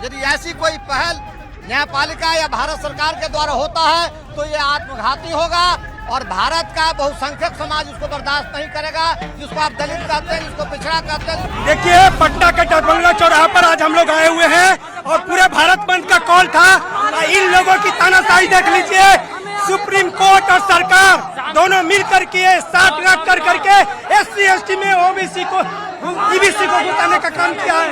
यदि ऐसी कोई पहल न्यायपालिका या भारत सरकार के द्वारा होता है तो ये आत्मघाती होगा और भारत का बहुसंख्यक समाज उसको बर्दाश्त नहीं करेगा। जिसको आप दलित कहते हैं, जिसको पिछड़ा कहते हैं। देखिए, पटना के दरभंगा चौराहा पर आज हम लोग आए हुए हैं और पूरे भारत बंद का कॉल था। इन लोगों की तानाशाही देख लीजिए। सुप्रीम कोर्ट और सरकार दोनों मिल करके साथ रख कर करके SC ST में OBC को EBC को घुसाने का काम किया है।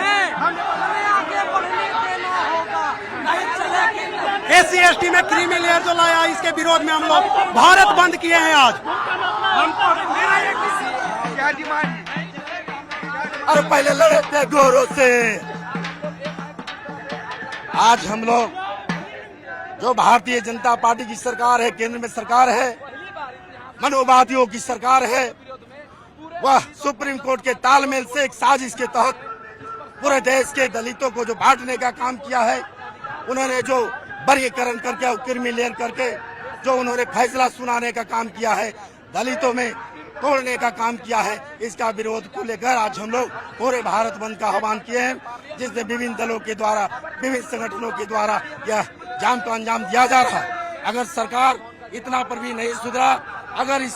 SC ST में क्रीमी लेयर जो लाया, इसके विरोध में हम लोग भारत बंद किए हैं आज। क्या डिमांड? और पहले लड़े थे गोरों से। आज हम लोग जो भारतीय जनता पार्टी की सरकार है, केंद्र में सरकार है, मनोवादियों की सरकार है, वह सुप्रीम कोर्ट के तालमेल से एक साजिश के तहत पूरे देश के दलितों को जो बांटने का काम किया है, उन्होंने जो वर्गीकरण करके और क्रीमी लेयर करके जो उन्होंने फैसला सुनाने का काम किया है, दलितों में तोड़ने का काम किया है, इसका विरोध को लेकर आज हम लोग पूरे भारत बंद का आह्वान किए हैं, जिसमें विभिन्न दलों के द्वारा, विभिन्न संगठनों के द्वारा यह जाम को अंजाम दिया जा रहा है। अगर सरकार इतना पर भी नहीं सुधरा, अगर इस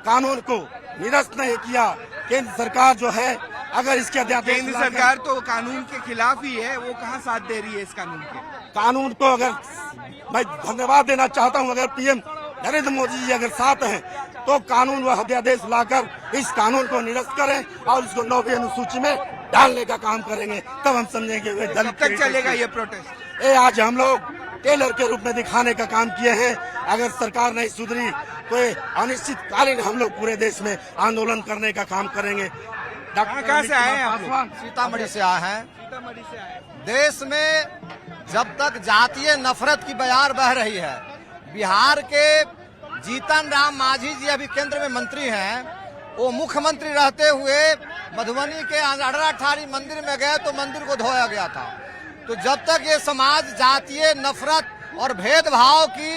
कानून को निरस्त नहीं किया, केंद्र सरकार जो है अगर इसके अध्यादेश, केंद्र सरकार तो कानून के खिलाफ ही है, वो कहाँ साथ दे रही है इस कानून के? कानून को अगर मैं धन्यवाद देना चाहता हूं, अगर PM नरेंद्र मोदी जी अगर साथ हैं तो कानून व अध्यादेश लाकर इस कानून को निरस्त करें और इसको 9वीं अनुसूची में डालने का काम करेंगे, तब हम समझेंगे वे दलित। कब तक चलेगा ये प्रोटेस्ट? ये आज हम लोग टेलर के रूप में दिखाने का काम किए हैं। अगर सरकार नहीं सुधरी तो ये अनिश्चितकालीन हम लोग पूरे देश में आंदोलन करने का काम करेंगे। कहाँ से आए हैं आप लोग? सीतामढ़ी से आए हैं। सीतामढ़ी से आए। देश में जब तक जातीय नफरत की बयार बह रही है, बिहार के जीतन राम मांझी जी अभी केंद्र में मंत्री हैं, वो मुख्यमंत्री रहते हुए मधुबनी के अड़राठारी मंदिर में गए तो मंदिर को धोया गया था। तो जब तक ये समाज जातीय नफरत और भेदभाव की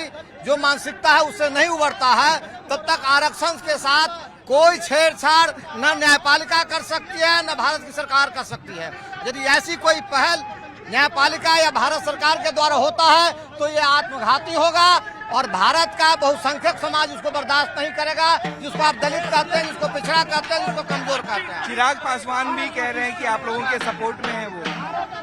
जो मानसिकता है उससे नहीं उबरता है, तब तक आरक्षण के साथ कोई छेड़छाड़ न न्यायपालिका कर सकती है, न भारत की सरकार कर सकती है। यदि ऐसी कोई पहल न्यायपालिका या भारत सरकार के द्वारा होता है तो ये आत्मघाती होगा और भारत का बहुसंख्यक समाज उसको बर्दाश्त नहीं करेगा। जिसको आप दलित कहते हैं, जिसको पिछड़ा कहते हैं, जिसको कमजोर कहते हैं। चिराग पासवान भी कह रहे हैं कि आप लोगों के सपोर्ट में है वो।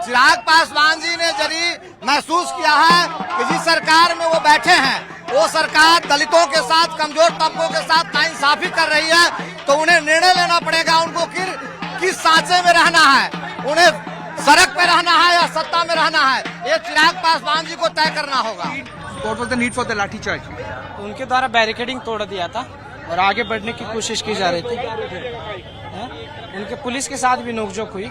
चिराग पासवान जी ने यदि महसूस किया है कि जिस सरकार में वो बैठे हैं वो सरकार दलितों के साथ, कमजोर तबकों के साथ नाइंसाफी कर रही है, तो उन्हें निर्णय लेना पड़ेगा उनको किस सांचे में रहना है, उन्हें सड़क पे रहना है या सत्ता में रहना है, ये चिराग पासवान जी को तय करना होगा। What was the need for the लाठी चार्ज? उनके द्वारा बैरिकेडिंग तोड़ दिया था और आगे बढ़ने की कोशिश की जा रही थी। उनके पुलिस के साथ भी नोकझोंक हुई,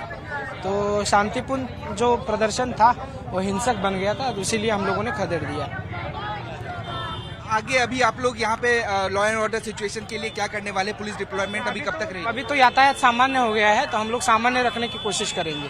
तो शांतिपूर्ण जो प्रदर्शन था वो हिंसक बन गया था, इसीलिए हम लोगों ने खदेड़ दिया। आगे अभी आप लोग यहाँ पे लॉ एंड ऑर्डर सिचुएशन के लिए क्या करने वाले? पुलिस डिप्लॉयमेंट अभी कब तक रहेगी? अभी तो यातायात सामान्य हो गया है, तो हम लोग सामान्य रखने की कोशिश करेंगे।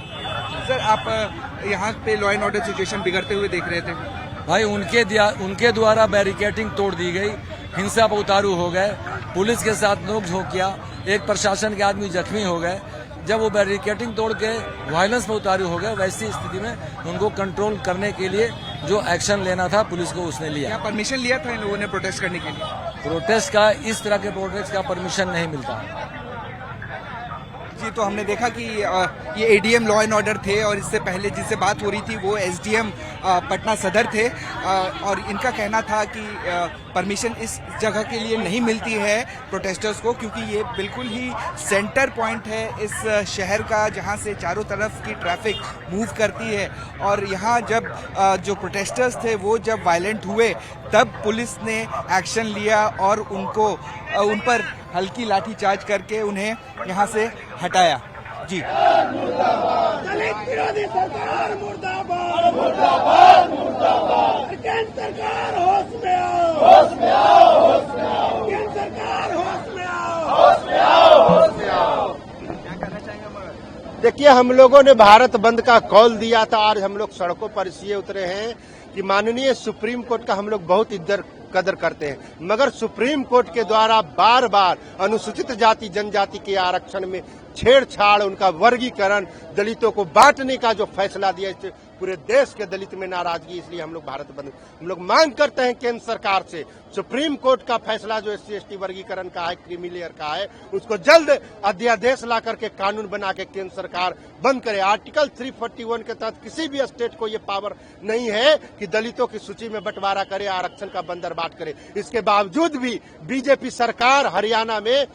सर, आप यहाँ पे लॉ एंड ऑर्डर सिचुएशन बिगड़ते हुए देख रहे थे। भाई उनके द्वारा बैरिकेडिंग तोड़ दी गई, हिंसा पर उतारू हो गए, पुलिस के साथ नोकझोंक किया, एक प्रशासन के आदमी जख्मी हो गए। जब वो बैरिकेडिंग तोड़ के वायलेंस पर उतारू हो गए, वैसी स्थिति में उनको कंट्रोल करने के लिए जो एक्शन लेना था पुलिस को उसने लिया। क्या परमिशन लिया था इन लोगों ने प्रोटेस्ट करने के लिए? प्रोटेस्ट का, इस तरह के प्रोटेस्ट का परमिशन नहीं मिलता। जी, तो हमने देखा कि ये ADM लॉ एंड ऑर्डर थे और इससे पहले जिससे बात हो रही थी वो SDM पटना सदर थे और इनका कहना था कि परमिशन इस जगह के लिए नहीं मिलती है प्रोटेस्टर्स को, क्योंकि ये बिल्कुल ही सेंटर पॉइंट है इस शहर का, जहां से चारों तरफ की ट्रैफिक मूव करती है। और यहाँ जब जो प्रोटेस्टर्स थे वो जब वायलेंट हुए तब पुलिस ने एक्शन लिया और उन पर हल्की लाठीचार्ज करके उन्हें यहाँ से हटाया। जी, दलित विरोधी सरकार मुर्दाबाद, मुर्दाबाद, मुर्दाबाद। केंद्र सरकार होश में आओ, होश में आओ, होश में आओ। केंद्र सरकार होश में आओ, होश में आओ, होश में आओ। क्या कहना चाहेंगे मगर? देखिए, हम लोगों ने भारत बंद का कॉल दिया था। आज हम लोग सड़कों पर इसलिए उतरे हैं कि माननीय सुप्रीम कोर्ट का हम लोग बहुत इज्जत कदर करते हैं, मगर सुप्रीम कोर्ट के द्वारा बार बार अनुसूचित जाति जनजाति के आरक्षण में छेड़छाड़, उनका वर्गीकरण, दलितों को बांटने का जो फैसला दिया, इससे पूरे देश के दलित में नाराजगी। इसलिए हम लोग भारत बंद, हम लोग मांग करते हैं केंद्र सरकार से, सुप्रीम कोर्ट का फैसला जो SC/ST वर्गीकरण का है, क्रीमी लेयर का है, उसको जल्द अध्यादेश ला करके कानून बना के केंद्र सरकार बंद करे। आर्टिकल 341 के तहत किसी भी स्टेट को ये पावर नहीं है कि दलितों की सूची में बंटवारा करे, आरक्षण का बंदरबाट करे। इसके बावजूद भी बीजेपी सरकार हरियाणा में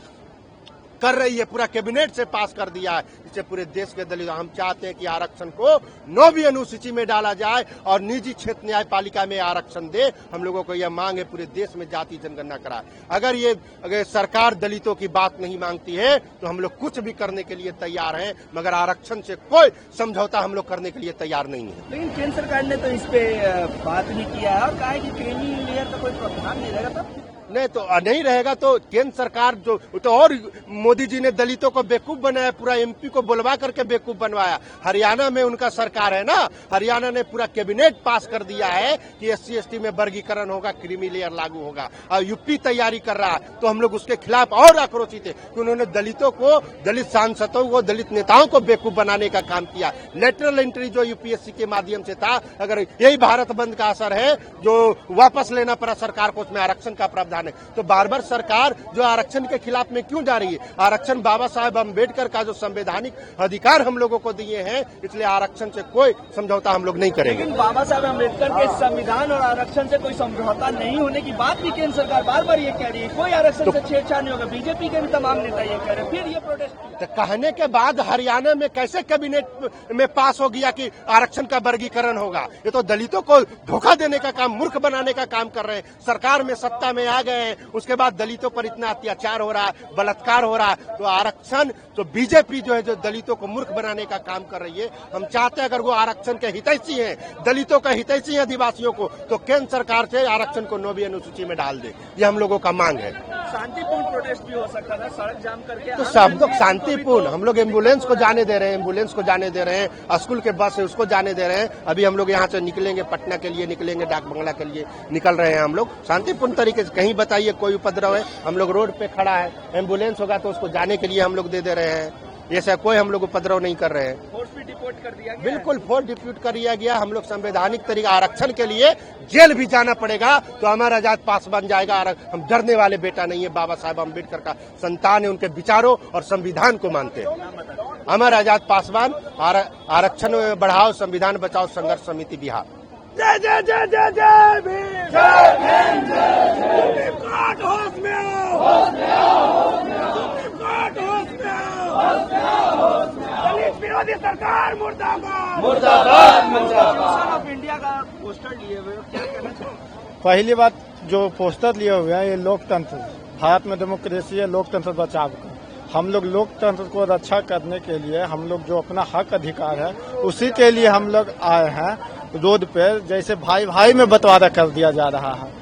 कर रही है, पूरा कैबिनेट से पास कर दिया है। इससे पूरे देश के दलित, हम चाहते हैं कि आरक्षण को 9वीं अनुसूची में डाला जाए और निजी क्षेत्र न्यायपालिका में आरक्षण दे। हम लोगों को यह मांग है, पूरे देश में जाति जनगणना कराए। अगर सरकार दलितों की बात नहीं मांगती है तो हम लोग कुछ भी करने के लिए तैयार हैं, मगर आरक्षण से कोई समझौता हम लोग करने के लिए तैयार नहीं है। लेकिन केंद्र सरकार ने तो इस पे बात नहीं किया है और कहा है कि क्रीमी लेयर का कोई प्रावधान नहीं रहेगा। तब नहीं तो नहीं रहेगा तो केंद्र सरकार जो तो, और मोदी जी ने दलितों को बेवकूफ बनाया, पूरा MP को बुलवा करके बेवकूफ बनवाया। हरियाणा में उनका सरकार है ना, हरियाणा ने पूरा कैबिनेट पास कर दिया है कि SC/ST में वर्गीकरण होगा, क्रीमी लेयर लागू होगा, और UP तैयारी कर रहा है। तो हम लोग उसके खिलाफ और आक्रोशित है कि उन्होंने दलितों को, दलित सांसदों को, दलित नेताओं को बेवकूफ बनाने का काम किया। लेटरल एंट्री जो UPSC के माध्यम से था, अगर यही भारत बंद का असर है जो वापस लेना पड़ा सरकार को, उसमें आरक्षण का प्रावधान है, तो बार बार सरकार जो आरक्षण के खिलाफ में क्यों जा रही है? आरक्षण बाबा साहेब अम्बेडकर का जो संवैधानिक अधिकार हम लोगों को दिए हैं, इसलिए आरक्षण से कोई समझौता हम लोग नहीं करेंगे। लेकिन बाबा साहेब अम्बेडकर के संविधान और आरक्षण से कोई समझौता नहीं होने की बात भी केंद्र सरकार बार बार ये कह रही है, कोई आरक्षण से छेड़छाड़ नहीं होगा। बीजेपी के भी तमाम नेता ये कह रहे हैं, फिर ये प्रोटेस्ट तो कहने के बाद हरियाणा में कैसे कैबिनेट में पास हो गया कि आरक्षण का वर्गीकरण होगा? ये तो दलितों को धोखा देने का काम, मूर्ख बनाने का काम कर रहे हैं। सरकार में सत्ता में आ गए, उसके बाद दलितों पर इतना अत्याचार हो रहा है, बलात्कार हो रहा है, तो आरक्षण तो बीजेपी जो है जो दलितों को मूर्ख बनाने का काम कर रही है। हम चाहते हैं अगर वो आरक्षण के हितैषी हैं, दलितों का हितैषी है, आदिवासियों को, तो केंद्र सरकार से आरक्षण को 9वीं अनुसूची में डाल दे। ये हम लोगों का मांग है। शांतिपूर्ण प्रोटेस्ट भी हो सकता था, सड़क जाम करके। तो सब लोग शांतिपूर्ण, हम लोग एम्बुलेंस को जाने दे रहे हैं, एम्बुलेंस को जाने दे रहे हैं, स्कूल के बस है उसको जाने दे रहे हैं। अभी हम लोग यहाँ से निकलेंगे, पटना के लिए निकलेंगे, डाक बंगला के लिए निकल रहे हैं हम लोग शांतिपूर्ण तरीके से। कहीं बताइए कोई उपद्रव है? हम लोग रोड पे खड़ा है, एम्बुलेंस होगा तो उसको जाने के लिए हम लोग दे रहे हैं। ऐसा कोई हम लोग उपद्रव नहीं कर रहे हैं। फोर्स भी डिपोर्ट कर दिया गया। बिल्कुल फोर्स डिप्यूट कर दिया गया। हम लोग संवैधानिक तरीका, आरक्षण के लिए जेल भी जाना पड़ेगा तो अमर आजाद पास बन जाएगा। हम डरने वाले बेटा नहीं है, बाबा साहेब अम्बेडकर का संतान है, उनके विचारों और संविधान को मानते हैं। अमर आजाद पासवान, आरक्षण बढ़ाओ, संविधान बचाओ, संघर्ष समिति बिहार। जय जय जय जय जय भीम, जय भीम, जय कोर्ट होश में आओ, कोर्ट होश में आओ, दलित विरोधी सरकार मुर्दाबाद, मुर्दाबाद, मुर्दाबाद। ऑफ इंडिया का पोस्टर लिए हुए, क्या कहना चाहिए? पहली बात, जो पोस्टर लिए हुए हैं ये लोकतंत्र, भारत में डेमोक्रेसी है, लोकतंत्र बचाव का। हम लोग लोकतंत्र को रक्षा करने के लिए, हम लोग जो अपना हक अधिकार है उसी के लिए हम लोग आए हैं रोड पे। जैसे भाई भाई में बंटवारा कर दिया जा रहा है,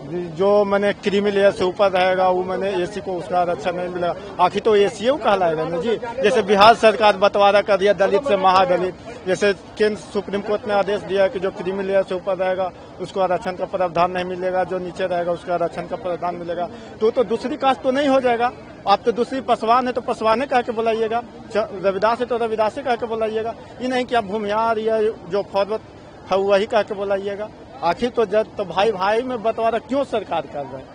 जो मैंने क्रीमी लेयर से ऊपर रहेगा वो मैंने एसी को उसका आरक्षण नहीं मिलेगा। आखिर तो एसीए कहलाएगा ना जी। जैसे बिहार सरकार बंटवारा कर दिया दलित से महादलित, जैसे केंद्र सुप्रीम कोर्ट ने आदेश दिया कि जो क्रीमी लेयर से ऊपर रहेगा उसको आरक्षण का प्रावधान नहीं मिलेगा, जो नीचे रहेगा उसका आरक्षण का प्रावधान मिलेगा। तो दूसरी कास्ट तो नहीं हो जाएगा। आप तो दूसरी पसवान है तो पसवाने कह के बुलाइएगा, रविदास है तो रविदासे कह के बुलाइएगा। ये नहीं कि आप भूमियार या जो फॉरवर्ड है वही कह के बुलाइएगा। आखिर तो जब तो भाई भाई में बंटवारा क्यों सरकार कर रहा है?